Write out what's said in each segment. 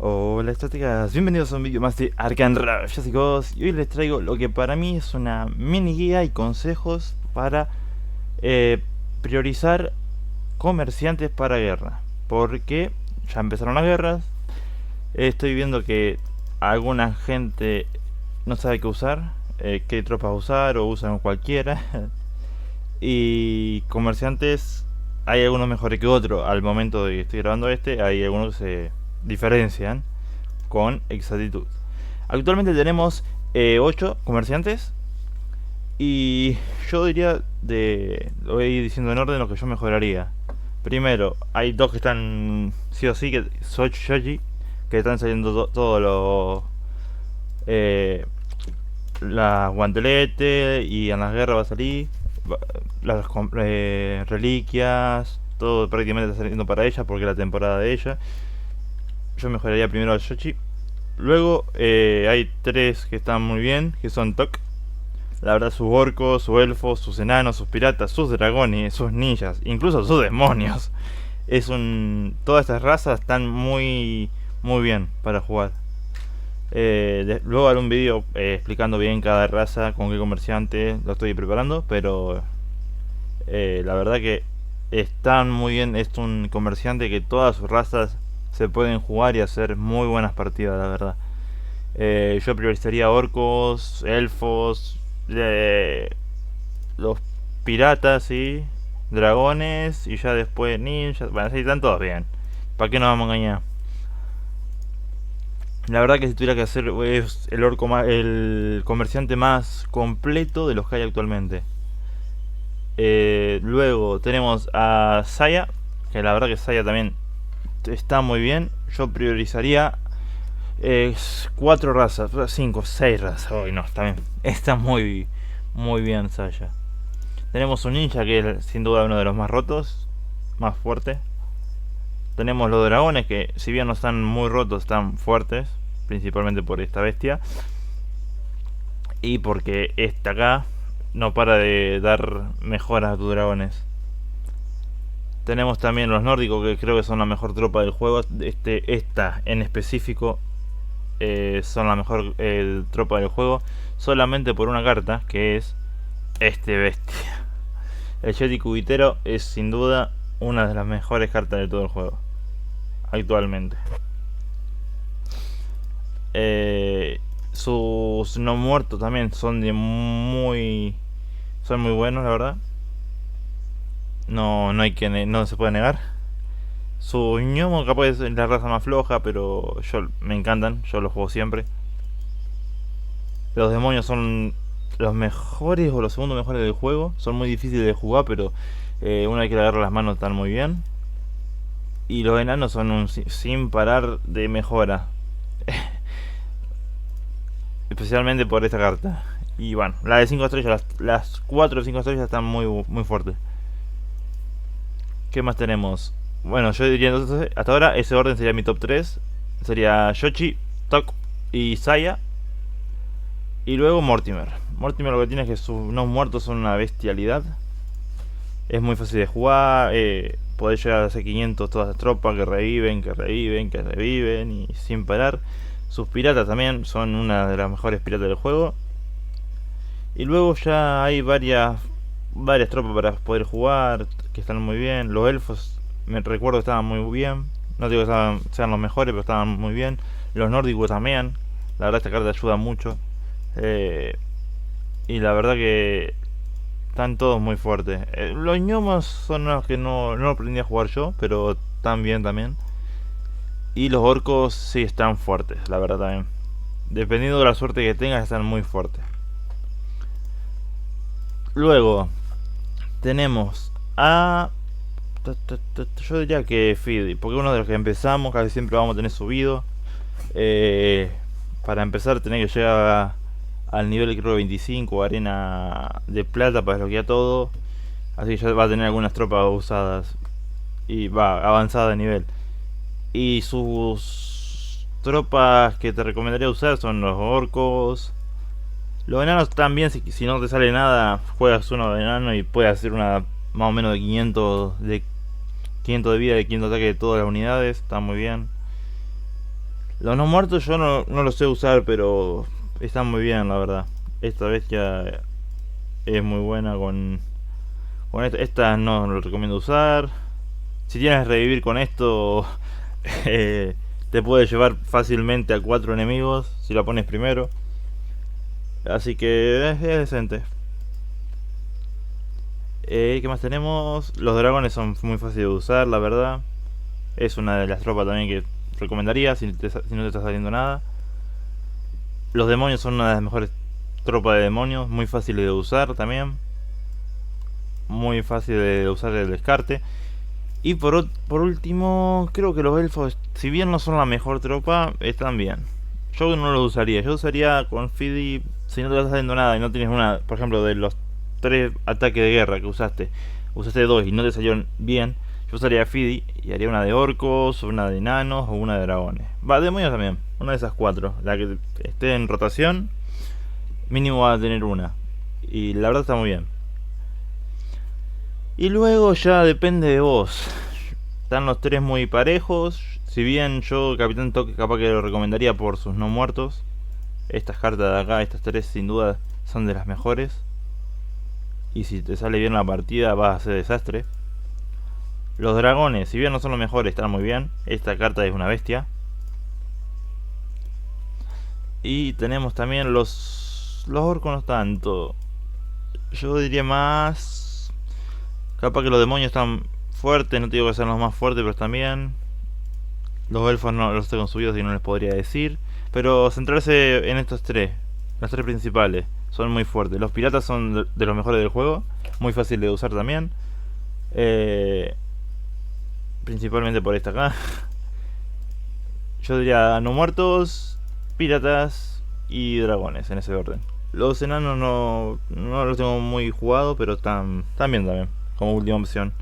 Hola estratega, bienvenidos a un vídeo más de Arkham Rayos y hoy les traigo lo que para mí es una mini guía y consejos para eh, priorizar comerciantes para guerra. Porque ya empezaron las guerras, estoy viendo que alguna gente no sabe qué usar, qué tropas usar o usan cualquiera. Y comerciantes hay algunos mejores que otros. Al momento de que estoy grabando hay algunos que se diferencian con exactitud. Actualmente tenemos 8 comerciantes y yo diría lo voy a ir diciendo en orden lo que yo mejoraría. Primero, hay dos que están sí o sí, que Shoji, que están saliendo todos los eh, las guanteletes y en las guerras va a salir las reliquias, todo prácticamente está saliendo para ella porque es la temporada de ella. Yo mejoraría primero al Shochi. Luego hay tres que están muy bien, que son Tok. La verdad, sus orcos, sus elfos, sus enanos, sus piratas, sus dragones, sus ninjas, incluso sus demonios. Todas estas razas están muy bien para jugar. Luego haré un vídeo explicando bien cada raza, con qué comerciante lo estoy preparando, pero la verdad que están muy bien. Es un comerciante que todas sus razas se pueden jugar y hacer muy buenas partidas, la verdad. Yo priorizaría orcos, elfos, los piratas, sí, dragones y ya después ninjas. Bueno, sí, están todos bien. ¿Para qué nos vamos a engañar? La verdad que si tuviera que hacer es el comerciante más completo de los que hay actualmente. Luego tenemos a Saya, que la verdad que Saya también está muy bien. Yo priorizaría 4 razas, 5, 6 razas. Hoy no, está bien. Está muy bien Saya. Tenemos un ninja que es sin duda uno de los más rotos, más fuerte. Tenemos los dragones que si bien no están muy rotos, están fuertes, principalmente por esta bestia. Y porque esta acá no para de dar mejoras a tus dragones. Tenemos también los nórdicos que creo que son la mejor tropa del juego. Esta en específico son la mejor tropa del juego. Solamente por una carta que es este bestia. El Yeti Cubitero es sin duda una de las mejores cartas de todo el juego. Actualmente. Sus no muertos también son son muy buenos, la verdad. No se puede negar. Su ñomo capaz es la raza más floja, pero me encantan, yo los juego siempre. Los demonios son los mejores o los segundos mejores del juego. Son muy difíciles de jugar, pero una vez que le agarra las manos están muy bien. Y los enanos son un sin parar de mejora. Especialmente por esta carta. Y bueno, la de 5 estrellas, las 4 de 5 estrellas están muy fuertes. ¿Qué más tenemos? Bueno, yo diría entonces, hasta ahora ese orden sería mi top 3. Sería Yoshi, Tok y Saya. Y luego Mortimer. Mortimer lo que tiene es que sus no muertos son una bestialidad. Es muy fácil de jugar. Podés llegar a hacer 500 todas las tropas que reviven, que reviven, que reviven y sin parar. Sus piratas también son una de las mejores piratas del juego. Y luego ya hay varias tropas para poder jugar que están muy bien. Los elfos, me recuerdo que estaban muy bien. No digo que sean los mejores, pero estaban muy bien. Los nórdicos también. La verdad esta carta ayuda mucho. Y la verdad que están todos muy fuertes. Los gnomos son los que no aprendí a jugar yo, pero están bien también. Y los orcos sí están fuertes, la verdad también. Dependiendo de la suerte que tengas, están muy fuertes. Luego tenemos a... Yo diría que Fidi, porque uno de los que empezamos casi siempre vamos a tener subido. Para empezar tenés que llegar al nivel creo 25, arena de plata para desbloquear todo. Así que ya va a tener algunas tropas usadas y va avanzada de nivel. Y sus tropas que te recomendaría usar son los orcos. Los enanos también, si no te sale nada, juegas uno de enano y puedes hacer una más o menos de 500 de vida, de 500 ataque de todas las unidades, está muy bien. Los no muertos yo no los sé usar, pero están muy bien, la verdad. Esta bestia es muy buena con esta no lo recomiendo usar. Si tienes revivir con esto, te puede llevar fácilmente a 4 enemigos si la pones primero. Así que es decente. ¿Qué más tenemos? Los dragones son muy fáciles de usar, la verdad. Es una de las tropas también que recomendaría si no te está saliendo nada. Los demonios son una de las mejores tropas de demonios, muy fáciles de usar también. Muy fácil de usar el descarte. Y por último, creo que los elfos, si bien no son la mejor tropa, están bien. Yo no los usaría. Yo usaría con Fidi si no te estás haciendo nada y no tienes una, por ejemplo, de los 3 ataques de guerra que usaste 2 y no te salieron bien. Yo usaría Fidi y haría una de orcos, una de enanos o una de dragones. Va, demonios también. Una de esas 4. La que esté en rotación, mínimo va a tener una. Y la verdad está muy bien. Y luego ya depende de vos. Están los 3 muy parejos. Si bien yo, Capitán Toque, capaz que lo recomendaría por sus no muertos. Estas cartas de acá, estas 3 sin duda son de las mejores. Y si te sale bien la partida vas a hacer desastre. Los dragones, si bien no son los mejores, están muy bien. Esta carta es una bestia. Y tenemos también los orcos no tanto. Yo diría más... Capaz que los demonios están fuertes, no te digo que sean los más fuertes, pero están bien. Los elfos no los tengo subidos y no les podría decir. Pero centrarse en estos 3, los 3 principales, son muy fuertes. Los piratas son de los mejores del juego, muy fácil de usar también. Principalmente por esta acá. Yo diría no muertos, piratas y dragones en ese orden. Los enanos no los tengo muy jugado, pero están bien también, como última opción.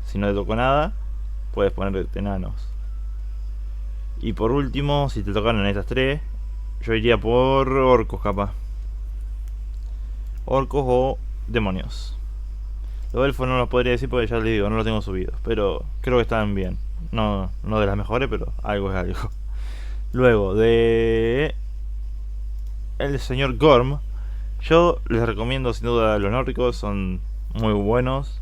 Si no te tocó nada, puedes poner enanos. Y por último, si te tocaron estas 3, yo iría por orcos capaz. Orcos o demonios. Los elfos no los podría decir porque ya les digo, no los tengo subidos. Pero creo que están bien. No de las mejores, pero algo es algo. Luego, de el señor Gorm, yo les recomiendo sin duda los nórdicos, son muy buenos.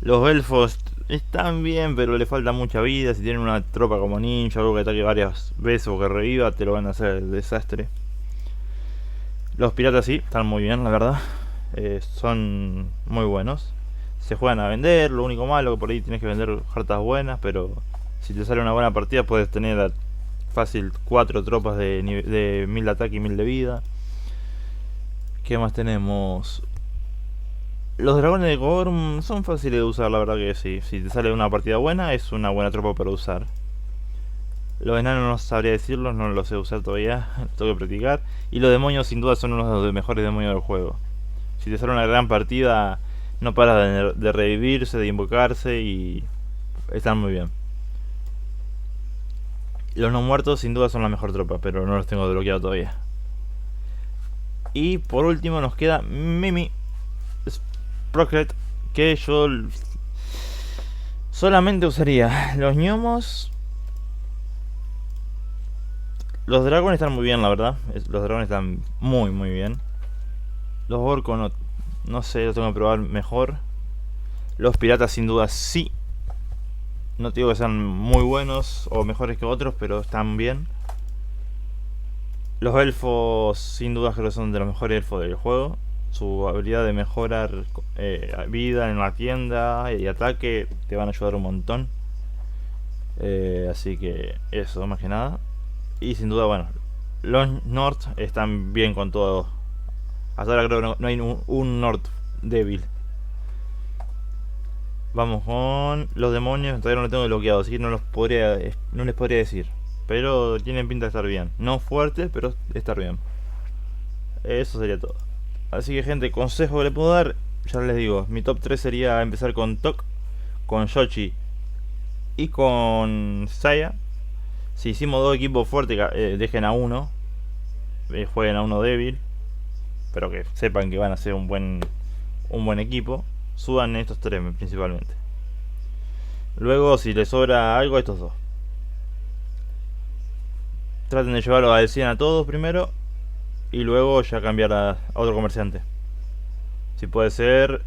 Los elfos están bien, pero le falta mucha vida. Si tienen una tropa como ninja, algo que ataque varias veces o que reviva, te lo van a hacer el desastre. Los piratas sí, están muy bien, la verdad. Son muy buenos. Se juegan a vender, lo único malo que por ahí tienes que vender cartas buenas, pero si te sale una buena partida puedes tener fácil 4 tropas de 1000 de ataque y 1000 de vida. ¿Qué más tenemos? Los dragones de Gorm son fáciles de usar, la verdad que sí. Si te sale una partida buena, es una buena tropa para usar. Los enanos no sabría decirlos, no los sé usar todavía, tengo que practicar. Y los demonios sin duda son uno de los mejores demonios del juego. Si te sale una gran partida, no paras de revivirse, de invocarse y están muy bien. Los no muertos sin duda son la mejor tropa, pero no los tengo desbloqueados todavía. Y por último nos queda Mimi Sprocket, que yo solamente usaría los gnomos. Los dragones están muy bien, la verdad. Los dragones están muy bien. Los orcos no sé, los tengo que probar mejor. Los piratas sin duda sí. No te digo que sean muy buenos o mejores que otros, pero están bien. Los elfos sin duda creo que son de los mejores elfos del juego. Su habilidad de mejorar vida en la tienda y ataque te van a ayudar un montón. Así que eso, más que nada. Y sin duda, bueno, los North están bien con todo. Hasta ahora creo que no hay un North débil. Vamos con los demonios, todavía no los tengo bloqueados, así que no les podría decir. Pero tienen pinta de estar bien. No fuertes, pero estar bien. Eso sería todo. Así que gente, consejo que le puedo dar, ya les digo, mi top 3 sería empezar con Tok, con Shochi y con Saya. Si hicimos 2 equipos fuertes, dejen a uno, jueguen a uno débil, pero que sepan que van a ser un buen equipo. Suban estos 3 principalmente. Luego, si les sobra algo, estos 2. traten de llevarlo al 100 a todos primero y luego ya cambiar a otro comerciante. Si puede ser,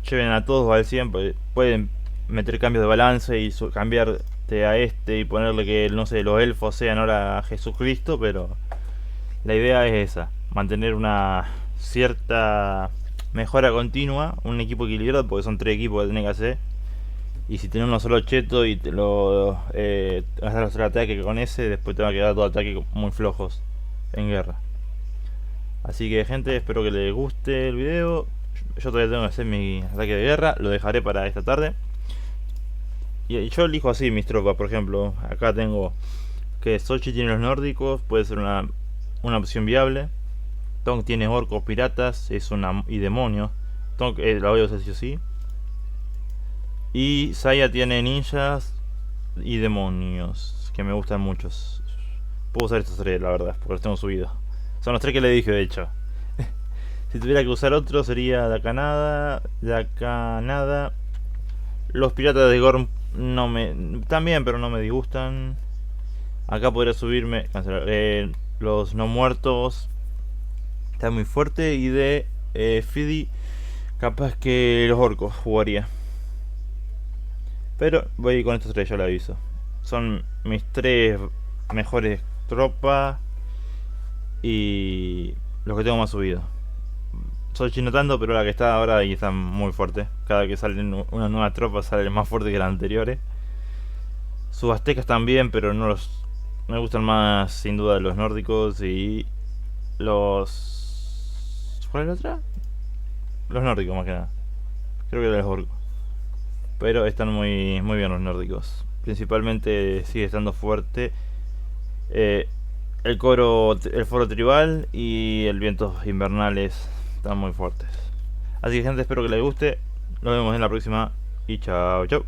lleven a todos al 100, pueden meter cambios de balance y cambiarte a este y ponerle que, no sé, los elfos sean ahora Jesucristo, pero la idea es esa, mantener una cierta mejora continua, un equipo equilibrado, porque son tres equipos que tenés que hacer. Y si tenés uno solo cheto y te lo haces el ataque con ese, después te va a quedar todo ataque muy flojos en guerra. Así que gente, espero que les guste el video. Yo todavía tengo que hacer mi ataque de guerra, lo dejaré para esta tarde. Y yo elijo así mis tropas, por ejemplo, acá tengo que Sochi tiene los nórdicos, puede ser una opción viable. Tong tiene orcos, piratas, y demonios. Tong la voy a usar sí o sí. Y Saya tiene ninjas y demonios, que me gustan muchos. Puedo usar estos tres, la verdad, porque los tengo subidos. Son los tres que le dije, de hecho. Si tuviera que usar otro sería de acá nada. Los piratas de Gorm no me... También, pero no me disgustan. Acá podría subirme... Cancelar. Los no muertos. Está muy fuerte. Y de Fidi, capaz que los orcos jugaría. Pero voy con estos tres, ya lo aviso. Son mis tres mejores tropas. Y los que tengo más subidos. Soy chino tanto, pero la que está ahora y está muy fuerte. Cada que sale una nueva tropa sale más fuerte que las anteriores. Sus aztecas también, pero no los... Me gustan más sin duda los nórdicos y los... ¿Cuál es la otra? Los nórdicos más que nada. Creo que los orcos. Pero están muy bien los nórdicos. Principalmente sigue estando fuerte el foro tribal y el vientos invernales están muy fuertes. Así que gente, espero que les guste. Nos vemos en la próxima y chao chao.